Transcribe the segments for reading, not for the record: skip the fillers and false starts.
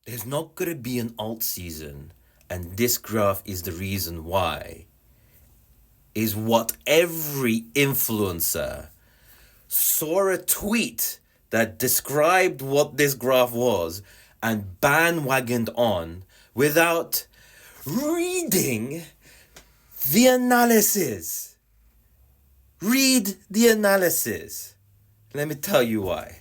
There's not going to be an alt season, and this graph is the reason why, is what every influencer saw a tweet that described what this graph was and bandwagoned on without reading the analysis. Read the analysis. Let me tell you why.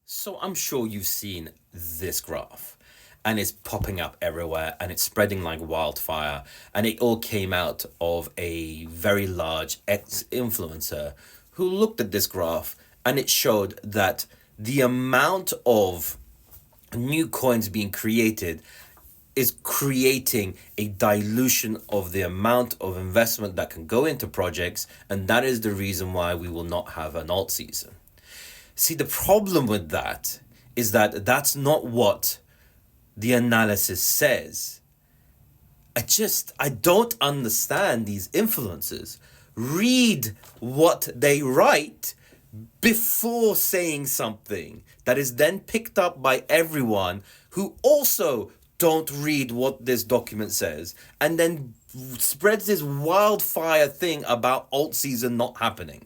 So I'm sure you've seen this graph, and it's popping up everywhere and it's spreading like wildfire, and it all came out of a very large ex-influencer who looked at this graph, and it showed that the amount of new coins being created is creating a dilution of the amount of investment that can go into projects, and that is the reason why we will not have an alt season. See, the problem with that is that that's not what the analysis says. I don't understand these influencers. Read what they write before saying something that is then picked up by everyone who also don't read what this document says, and then spreads this wildfire thing about alt season not happening.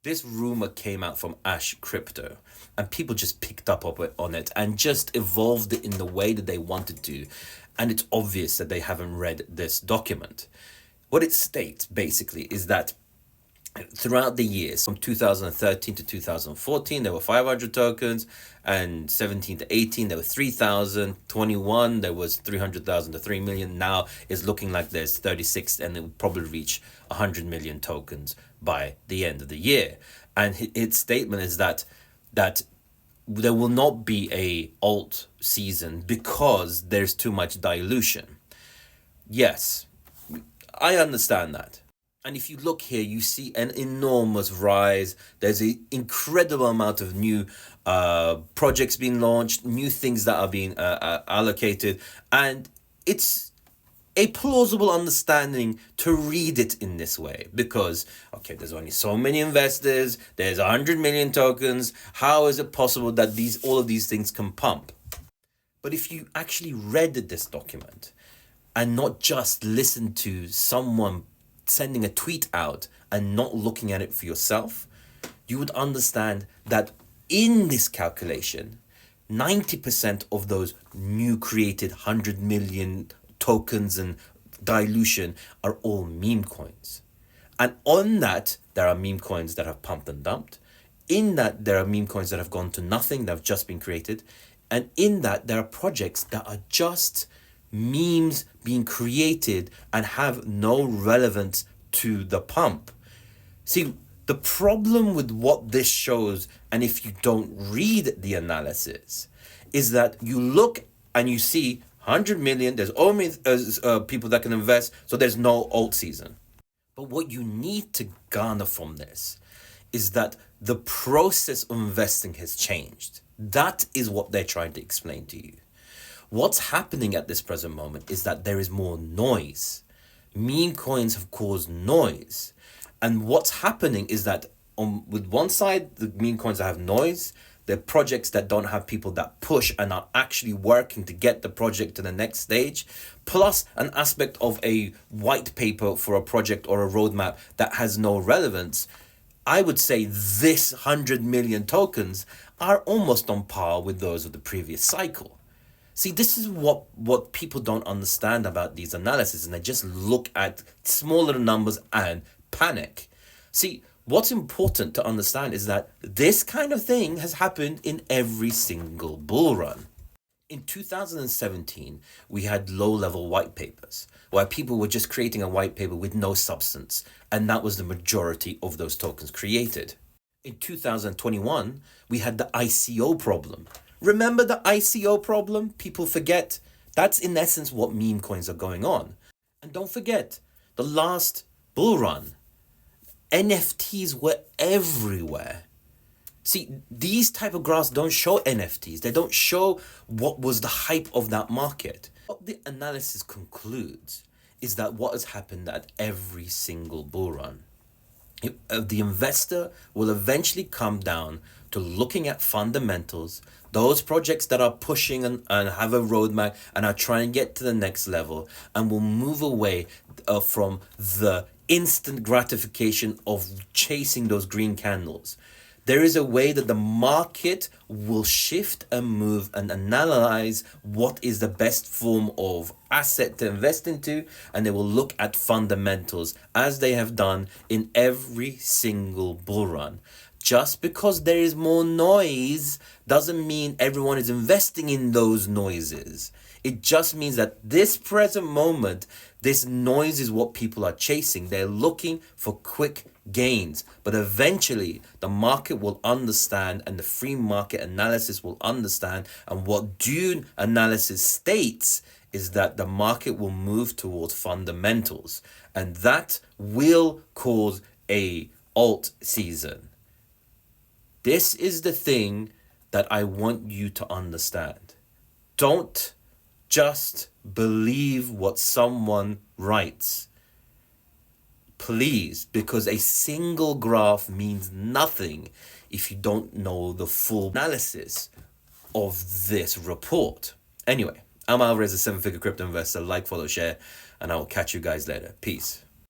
This rumor came out from Ash Crypto, and people just picked up on it and just evolved it in the way that they wanted to. And it's obvious that they haven't read this document. What it states basically is that throughout the years, from 2013 to 2014, there were 500 tokens, and 17 to 18, there were 3,000. 21, there was 300,000 to 3 million. Now it's looking like there's 36, and it will probably reach 100 million tokens by the end of the year. And its statement is that there will not be a alt season because there's too much dilution. Yes, I understand that. And if you look here, you see an enormous rise. There's an incredible amount of new projects being launched, new things that are being allocated. And it's a plausible understanding to read it in this way because, okay, there's only so many investors, there's 100 million tokens. How is it possible that all of these things can pump? But if you actually read this document and not just listened to someone sending a tweet out and not looking at it for yourself, you would understand that in this calculation, 90% of those new created 100 million tokens and dilution are all meme coins. And on that, there are meme coins that have pumped and dumped. In that, there are meme coins that have gone to nothing, that have just been created. And in that, there are projects that are just memes being created and have no relevance to the pump. See, the problem with what this shows, and if you don't read the analysis, is that you look and you see 100 million, there's only people that can invest, so there's no alt season. But what you need to garner from this is that the process of investing has changed. That is what they're trying to explain to you. What's happening at this present moment is that there is more noise. Meme coins have caused noise. And what's happening is that with one side, the meme coins that have noise, they're projects that don't have people that push and are actually working to get the project to the next stage, plus an aspect of a white paper for a project or a roadmap that has no relevance. I would say this 100 million tokens are almost on par with those of the previous cycle. See, this is what people don't understand about these analyses, and they just look at smaller numbers and panic. See, what's important to understand is that this kind of thing has happened in every single bull run. In 2017, we had low-level white papers where people were just creating a white paper with no substance, and that was the majority of those tokens created. In 2021, we had the ICO problem. Remember the ICO problem? People forget. That's in essence what meme coins are going on. And don't forget, the last bull run, NFTs were everywhere. See, these type of graphs don't show NFTs. They don't show what was the hype of that market. What the analysis concludes is that what has happened at every single bull run The investor will eventually come down to looking at fundamentals, those projects that are pushing and have a roadmap and are trying to get to the next level, and will move away from the instant gratification of chasing those green candles. There is a way that the market will shift and move and analyze what is the best form of asset to invest into, and they will look at fundamentals as they have done in every single bull run. Just because there is more noise doesn't mean everyone is investing in those noises. It just means that this present moment, this noise is what people are chasing. They're looking for quick gains, but eventually the market will understand, and the free market analysis will understand, and what Dune analysis states is that the market will move towards fundamentals, and that will cause a alt season. This is the thing that I want you to understand. Don't just believe what someone writes. Please, because a single graph means nothing if you don't know the full analysis of this report. Anyway, I'm Alvarez, a 7-figure crypto investor. Like, follow, share, and I will catch you guys later. Peace.